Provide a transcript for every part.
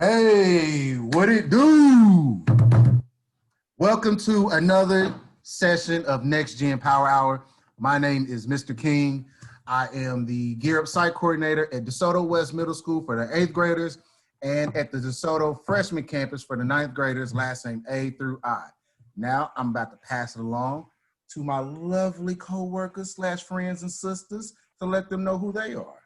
Hey, what it do? Welcome to another session of Next Gen Power Hour. My name is Mr. King. I am the Gear Up Site Coordinator at DeSoto West Middle School for the 8th graders and at the DeSoto Freshman Campus for the 9th graders, last name A through I. Now I'm about to pass it along to my lovely co-workers / friends and sisters to let them know who they are.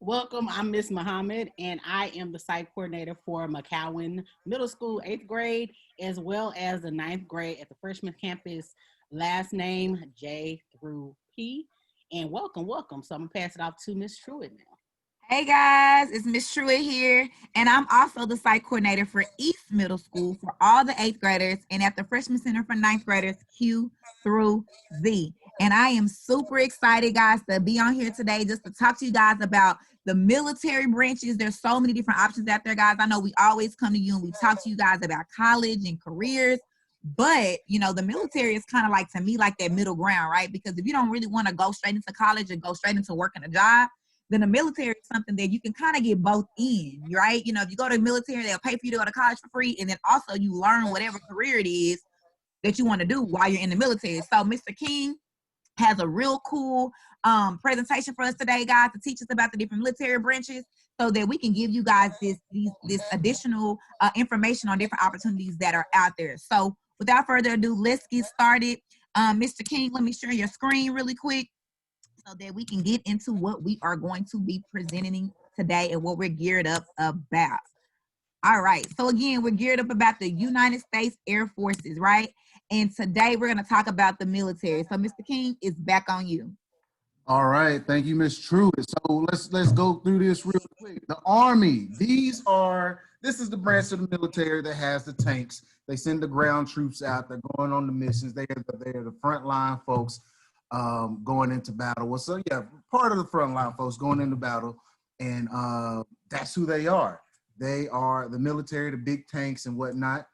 Welcome, I'm Miss Muhammad, and I am the site coordinator for McCowan Middle School, 8th grade, as well as the 9th grade at the freshman campus, last name J through P. And welcome. So I'm going to pass it off to Miss Truitt now. Hey guys, it's Miss Truitt here, and I'm also the site coordinator for East Middle School for all the 8th graders and at the Freshman Center for 9th graders, Q through Z. And I am super excited, guys, to be on here today just to talk to you guys about the military branches. There's so many different options out there, guys. I know we always come to you and we talk to you guys about college and careers, but the military is kind of like, to me, like that middle ground, right? Because if you don't really want to go straight into college and go straight into working a job, then the military is something that you can kind of get both in, right? If you go to the military, they'll pay for you to go to college for free, and then also you learn whatever career it is that you want to do while you're in the military. So Mr. King has a real cool presentation for us today, guys, to teach us about the different military branches so that we can give you guys this additional information on different opportunities that are out there. So without further ado, let's get started. Mr. King, let me share your screen really quick so that we can get into what we are going to be presenting today and what we're geared up about. All right, so again, we're geared up about the United States Air Forces, right? And today we're going to talk about the military. So Mr. King, it's back on you. All right, thank you, Ms. Truitt. So let's go through this real quick. The Army, this is the branch of the military that has the tanks. They send the ground troops out. They're going on the missions. They are the frontline folks going into battle. Well, so yeah, part of the frontline folks going into battle, and that's who they are. They are the military, the big tanks and whatnot.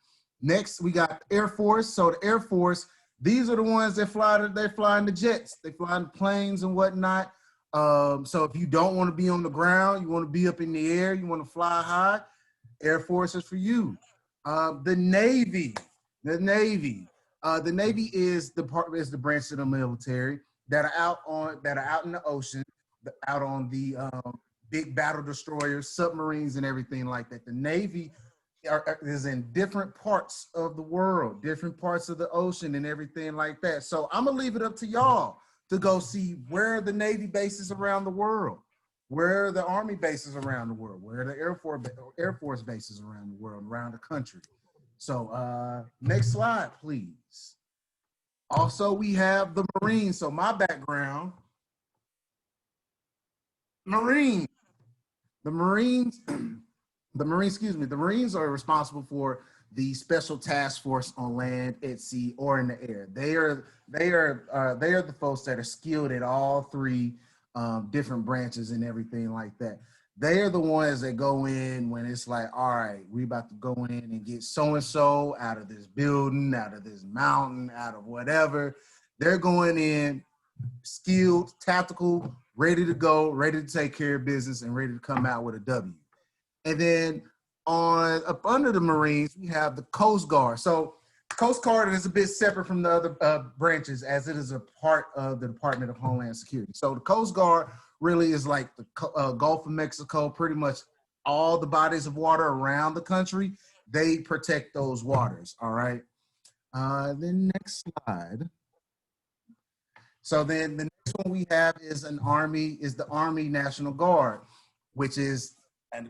Next, we got the Air Force. So the Air Force, these are the ones that they're flying the jets. They fly the planes and whatnot. So if you don't want to be on the ground, you want to be up in the air, you want to fly high, Air Force is for you. The Navy. The Navy is the branch of the military that are out in the ocean, out on the big battle destroyers, submarines, and everything like that. The Navy is in different parts of the world, different parts of the ocean, and everything like that. So I'm gonna leave it up to y'all to go see where the Navy bases around the world, where the Army bases around the world, where the Air Force bases around the world, around the country. So next slide, please. Also, we have the Marines. So my background, Marines. The Marines, the Marines are responsible for the Special Task Force on land, at sea, or in the air. They are the folks that are skilled at all three different branches and everything like that. They are the ones that go in when it's like, all right, we about to go in and get so-and-so out of this building, out of this mountain, out of whatever. They're going in skilled, tactical, ready to go, ready to take care of business, and ready to come out with a W. And then up under the Marines, we have the Coast Guard. So Coast Guard is a bit separate from the other branches, as it is a part of the Department of Homeland Security. So the Coast Guard really is like the Gulf of Mexico, pretty much all the bodies of water around the country. They protect those waters, all right? Then next slide. So then the next one we have is the Army National Guard, which is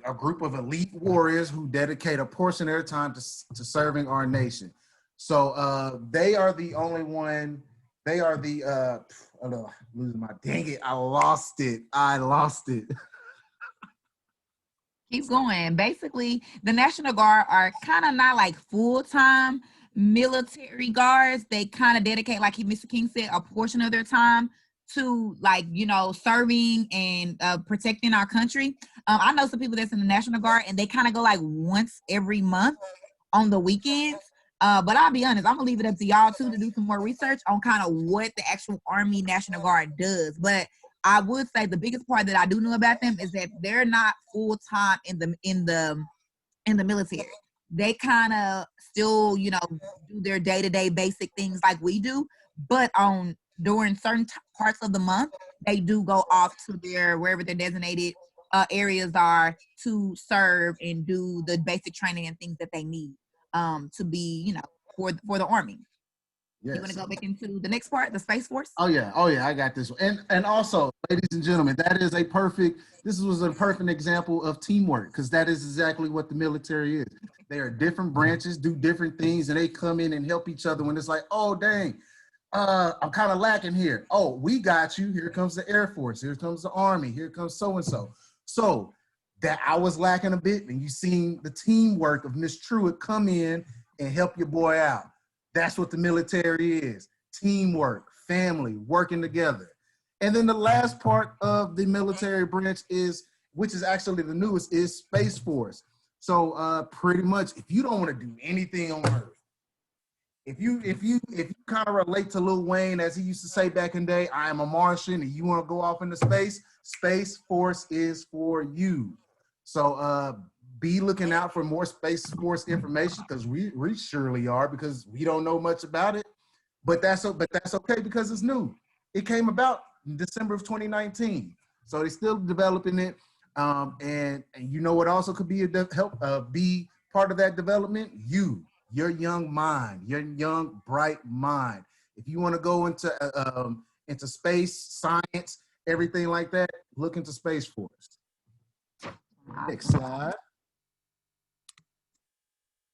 a group of elite warriors who dedicate a portion of their time to serving our nation. So they are the only one, they are the, losing my, dang it, I lost it. Keep going. Basically, the National Guard are kind of not like full-time military guards. They kind of dedicate, like Mr. King said, a portion of their time to serving and protecting our country. I know some people that's in the National Guard and they kind of go like once every month on the weekends. But I'll be honest, I'm gonna leave it up to y'all too to do some more research on kind of what the actual Army National Guard does. But I would say the biggest part that I do know about them is that they're not full time in the in the military. They kind of still, you know, do their day-to-day basic things like we do, but on during certain parts of the month, they do go off to their wherever their designated areas are to serve and do the basic training and things that they need to be, you know, for the army. You want to Yes. go back into the next part, the Space Force? Oh yeah, I got this one. And also, ladies and gentlemen, this was a perfect example of teamwork, because that is exactly what the military is. They are different branches, do different things, and they come in and help each other when it's like, oh dang, I'm kind of lacking here. Oh, we got you. Here comes the Air Force, here comes the Army, here comes so and so. So that I was lacking a bit, and you seen the teamwork of Miss Truitt come in and help your boy out. That's what the military is. Teamwork, family, working together. And then the last part of the military branch is, which is actually the newest, is Space Force. So pretty much, if you don't want to do anything on Earth, if you kind of relate to Lil Wayne, as he used to say back in the day, I am a Martian, and you want to go off into space, Space Force is for you. So be looking out for more Space Force information, because we surely are, because we don't know much about it. But that's okay, because it's new. It came about in December of 2019, so they're still developing it. And you know what also could be be part of that development? Your young mind, your young bright mind. If you want to go into space science, everything like that, look into Space Force. Next slide.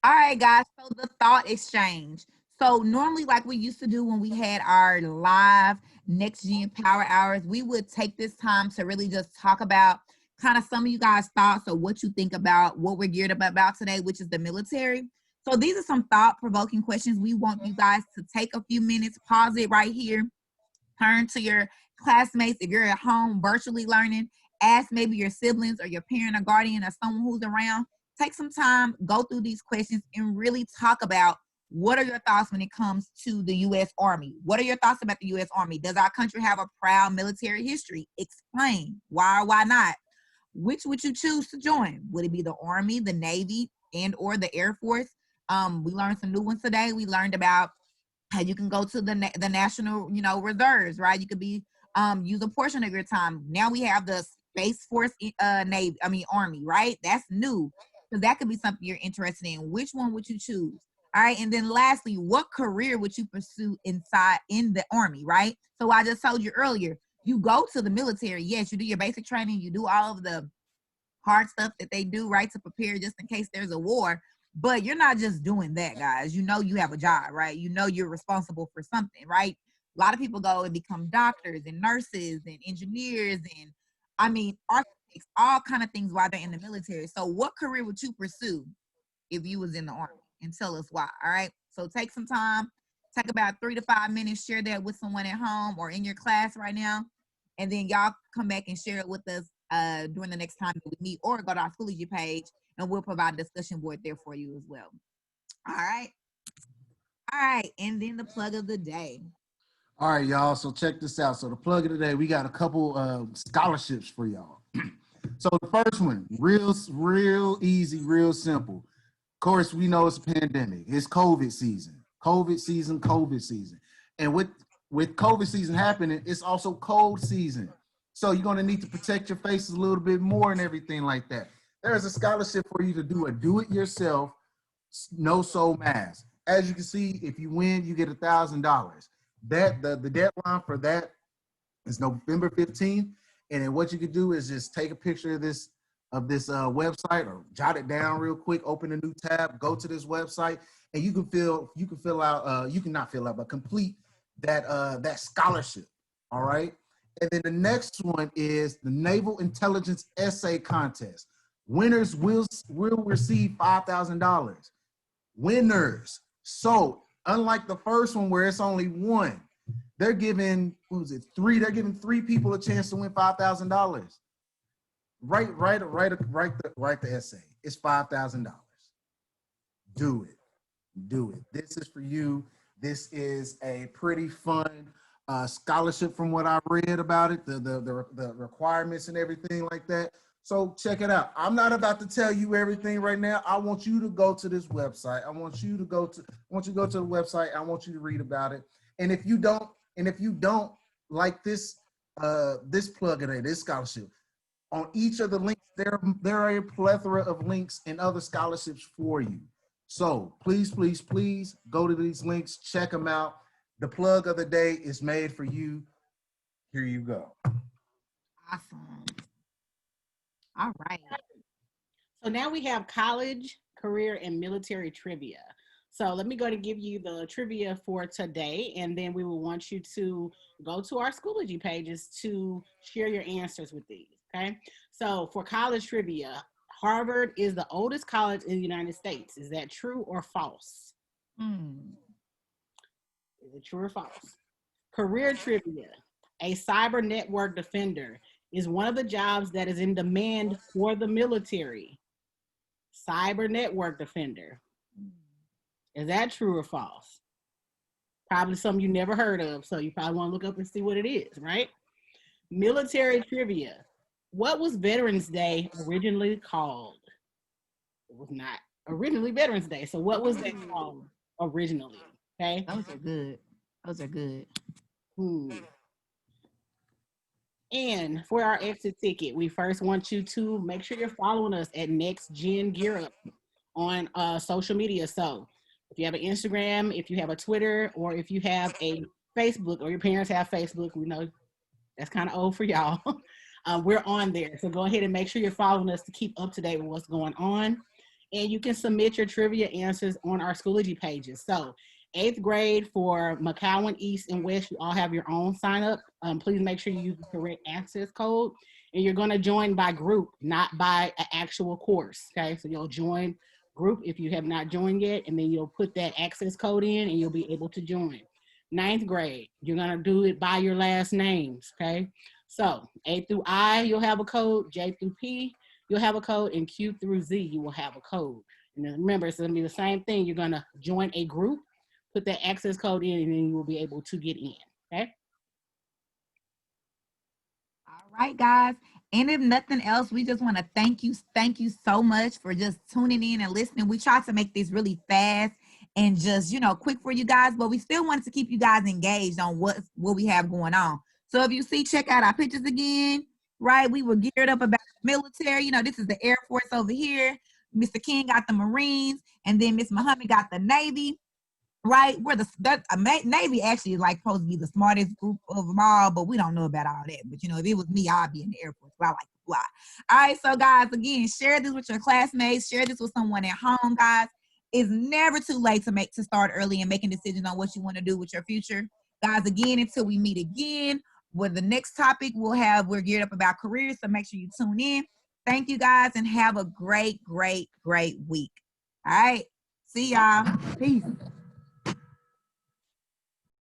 All right, guys. So the thought exchange. So normally, like we used to do when we had our live Next Gen Power Hours, we would take this time to really just talk about kind of some of you guys' thoughts or what you think about what we're geared up about today, which is the military. So these are some thought-provoking questions. We want you guys to take a few minutes, pause it right here, turn to your classmates. If you're at home virtually learning, ask maybe your siblings or your parent or guardian or someone who's around. Take some time, go through these questions, and really talk about what are your thoughts when it comes to the U.S. Army? What are your thoughts about the U.S. Army? Does our country have a proud military history? Explain. Why or why not? Which would you choose to join? Would it be the Army, the Navy, and or the Air Force? We learned some new ones today. We learned about how you can go to the national, you know, reserves, right? You could be use a portion of your time. Now we have the Space Force, Army, right? That's new. So that could be something you're interested in. Which one would you choose? All right. And then lastly, what career would you pursue in the Army, right? So I just told you earlier, you go to the military. Yes, you do your basic training. You do all of the hard stuff that they do, right, to prepare just in case there's a war. But you're not just doing that, guys. You know you have a job, right? You know you're responsible for something, right? A lot of people go and become doctors and nurses and engineers and, architects, all kind of things while they're in the military. So what career would you pursue if you was in the Army? And tell us why, all right? So take some time, take about 3 to 5 minutes, share that with someone at home or in your class right now. And then y'all come back and share it with us during the next time that we meet, or go to our Schoology page and we'll provide a discussion board there for you as well. All right. All right. And then the plug of the day. All right, y'all. So check this out. So the plug of the day, we got a couple scholarships for y'all. So the first one, real easy, real simple. Of course, we know it's a pandemic. It's COVID season. And with COVID season happening, it's also cold season. So you're going to need to protect your faces a little bit more and everything like that. There's a scholarship for you to do a do-it-yourself no-sew mask. As you can see, if you win, you get $1,000. The deadline for that is November 15th. And then what you could do is just take a picture of this website, or jot it down real quick, open a new tab, go to this website, and you can complete that scholarship. All right. And then the next one is the Naval Intelligence Essay Contest. Winners will receive $5,000. Winners. So unlike the first one where it's only one, they're giving three. They're giving 3 people a chance to win $5,000. Write the essay. It's $5,000. Do it. This is for you. This is a pretty fun scholarship from what I read about it, the requirements and everything like that. So check it out. I'm not about to tell you everything right now. I want you to go to this website. I want you to go to the website. I want you to read about it. And if you don't like this this plug-in, this scholarship, on each of the links, there are a plethora of links and other scholarships for you. So please, please, please go to these links, check them out. The plug of the day is made for you. Here you go. Awesome. All right. So now we have college, career, and military trivia. So let me go to give you the trivia for today, and then we will want you to go to our Schoology pages to share your answers with these, okay? So for college trivia, Harvard is the oldest college in the United States. Is that true or false? Is it true or false? Career trivia, a cyber network defender is one of the jobs that is in demand for the military. Cyber network defender. Is that true or false? Probably something you never heard of, so you probably want to look up and see what it is, right? Military trivia. What was Veterans Day originally called? It was not originally Veterans Day, so what was that called originally? Okay. Those are good. Those are good. And for our exit ticket, we first want you to make sure you're following us at Next Gen Gear Up on social media. So if you have an Instagram, if you have a Twitter, or if you have a Facebook, or your parents have Facebook, we know that's kind of old for y'all. We're on there. So go ahead and make sure you're following us to keep up to date with what's going on. And you can submit your trivia answers on our Schoology pages. So 8th grade for McCowan East and West, you all have your own sign up. Please make sure you use the correct access code. And you're going to join by group, not by an actual course. Okay, so you'll join group if you have not joined yet, and then you'll put that access code in and you'll be able to join. 9th grade, you're going to do it by your last names. Okay, so A through I, you'll have a code. J through P, you'll have a code. And Q through Z, you will have a code. And then remember, it's going to be the same thing. You're going to join a group, put that access code in, and then you will be able to get in. Okay. All right, guys. And if nothing else, we just want to thank you so much for just tuning in and listening. We try to make this really fast and just, quick for you guys, but we still wanted to keep you guys engaged on what we have going on. So if you see, check out our pictures again, right? We were geared up about the military. This is the Air Force over here. Mr. King got the Marines, and then Miss Muhammad got the Navy. Right, we're Navy actually is like supposed to be the smartest group of them all, but we don't know about all that. But if it was me, I'd be in the Air Force. But I like to fly. All right, so guys, again, share this with your classmates. Share this with someone at home, guys. It's never too late to start early and making decisions on what you want to do with your future, guys. Again, until we meet again, with the next topic we're geared up about careers. So make sure you tune in. Thank you, guys, and have a great, great, great week. All right, see y'all. Peace.